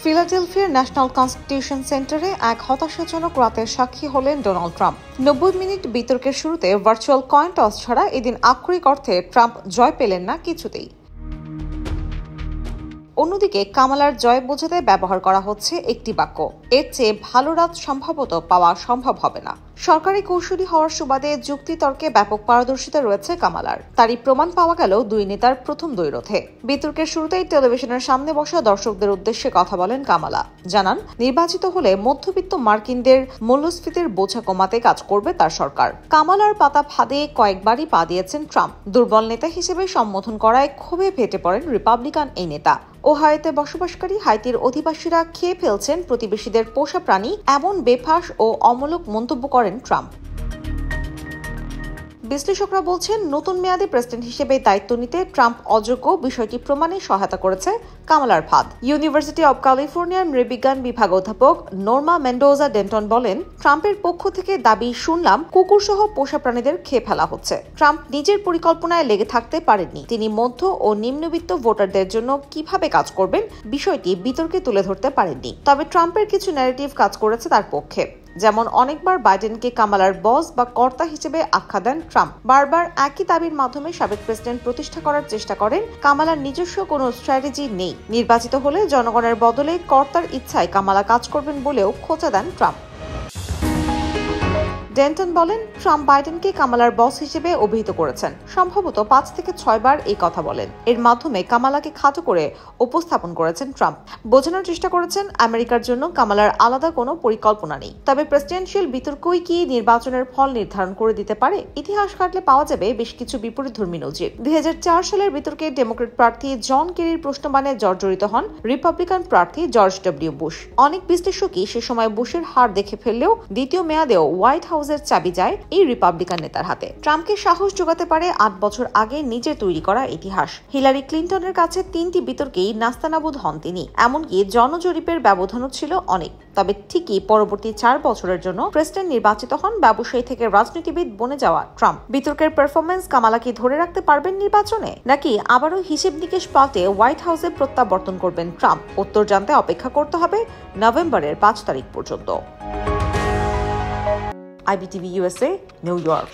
ফিলাডেলফিয়ার national constitution সেন্টারে এক হতাশাজনক রাতের সাক্ষী হলেন ডোনাল্ড ট্রাম্প। 90 মিনিট বিতর্কের শুরুতে ভার্চুয়াল কয়েন টস ছাড়া এদিন আক্ষরিক অর্থে ট্রাম্প জয় পেলেন না কিছুতেই। অন্যদিকে কামালার জয় বোঝাতে ব্যবহার করা হচ্ছে একটি বাক্য, এর চেয়ে ভালো রাত সম্ভবত পাওয়া সম্ভব হবে না। সরকারি কৌশলী হওয়ার সুবাদে যুক্তিতর্কে ব্যাপক পারদর্শিতা রয়েছে কামালার। তারই প্রমাণ পাওয়া গেল দুই নেতার প্রথম দ্বৈরথে। বিতর্কের শুরুতেই টেলিভিশনের সামনে বসা দর্শকদের উদ্দেশ্যে কথা বলেন কামালা। জানান, নির্বাচিত হলে মধ্যবিত্ত মার্কিনদের মূল্যস্ফীতির বোঝা কমাতে কাজ করবে তার সরকার। কামালার পাতা ফাঁদে কয়েকবারই পা দিয়েছেন ট্রাম্প। দুর্বল নেতা হিসেবে সম্বোধন করায় ক্ষোভে ফেটে পড়েন রিপাবলিকান এই নেতা। ওহাইওতে বসবাসকারী হাইতির অধিবাসীরা খেয়ে ফেলছেন প্রতিবেশীদের পোষা প্রাণী, এমন বেফাঁস ও অমূলক মন্তব্য করেন ট্রাম্প। বিশ্লেষকরা বলছেন, নতুন মেয়াদে প্রেসিডেন্ট হিসেবে দায়িত্ব নিতে ট্রাম্প অযোগ্য বিষয়টি প্রমাণে সহায়তা করেছে কামালার ফাঁদ। ইউনিভার্সিটি অব ক্যালিফোর্নিয়ার নৃবিজ্ঞান বিভাগ অধ্যাপক নর্মা মেন্ডোজা ডেন্টন বলেন, ট্রাম্পের পক্ষ থেকে দাবি শুনলাম কুকুরসহ পোষা প্রাণীদের খেয়ে ফেলা হচ্ছে। ট্রাম্প নিজের পরিকল্পনায় লেগে থাকতে পারেননি। তিনি মধ্য ও নিম্নবিত্ত ভোটারদের জন্য কিভাবে কাজ করবেন বিষয়টি বিতর্কে তুলে ধরতে পারেননি। তবে ট্রাম্পের কিছু ন্যারেটিভ কাজ করেছে তার পক্ষে। যেমন অনেকবার বাইডেনকে কামালার বস বা কর্তা হিসেবে আখ্যা দেন ট্রাম্প। বারবার একই দাবির মাধ্যমে সাবেক প্রেসিডেন্ট প্রতিষ্ঠা করার চেষ্টা করেন কামালার নিজস্ব কোনো স্ট্র্যাটেজি নেই। নির্বাচিত হলে জনগণের বদলে কর্তার ইচ্ছায় কামালা কাজ করবেন বলেও খোঁচা দেন ট্রাম্প। ডেন্টন বলেন, ট্রাম্প বাইডেনকে কামালার বস হিসেবে অভিহিত করেছেন। সম্ভবত 5 থেকে 6 বার এই কথা বলেন। এর মাধ্যমে কামালাকে খাটো করে উপস্থাপন করেছেন ট্রাম্প। বোঝানোর চেষ্টা করেছেন আমেরিকার জন্য কামালার আলাদা কোনো পরিকল্পনা নেই। তবে প্রেসিডেন্সিয়াল বিতর্কই কি নির্বাচনের ফল নির্ধারণ করে দিতে পারে? ইতিহাস ঘাটলে পাওয়া যাবে বেশ কিছু বিপরীতধর্মী নজির। 2004 সালের বিতর্কে ডেমোক্রেট প্রার্থী জন কেরির প্রশ্নবাণে জর্জরিত হন রিপাবলিকান প্রার্থী জর্জ ডব্লিউ বুশ। অনেক বিশ্লেষকই সে সময় বুশের হার দেখে ফেললেও দ্বিতীয় মেয়াদেও হোয়াইট হাউস চাবি যায় এই রিপাবলিকান নেতার হাতে। ট্রাম্পকে সাহস যোগাতে পারে 8 বছর আগে নিজের তৈরি করা ইতিহাস। হিলারি ক্লিন্টনের কাছে 3টি বিতর্কেই নাস্তানাবুদ হন তিনি। এমনকি জনজরিপের ব্যবধানও ছিল অনেক। তবে ঠিকই পরবর্তী 4 বছরের জন্য প্রেসিডেন্ট নির্বাচিত হন ব্যবসায়ী থেকে রাজনীতিবিদ বনে যাওয়া ট্রাম্প। বিতর্কের পারফরমেন্স কামালা কি ধরে রাখতে পারবেন নির্বাচনে, নাকি আবারও হিসেব নিকেশ পাল্টে হোয়াইট হাউসে প্রত্যাবর্তন করবেন ট্রাম্প? উত্তর জানতে অপেক্ষা করতে হবে নভেম্বরের 5 তারিখ পর্যন্ত। IBTV USA, New York.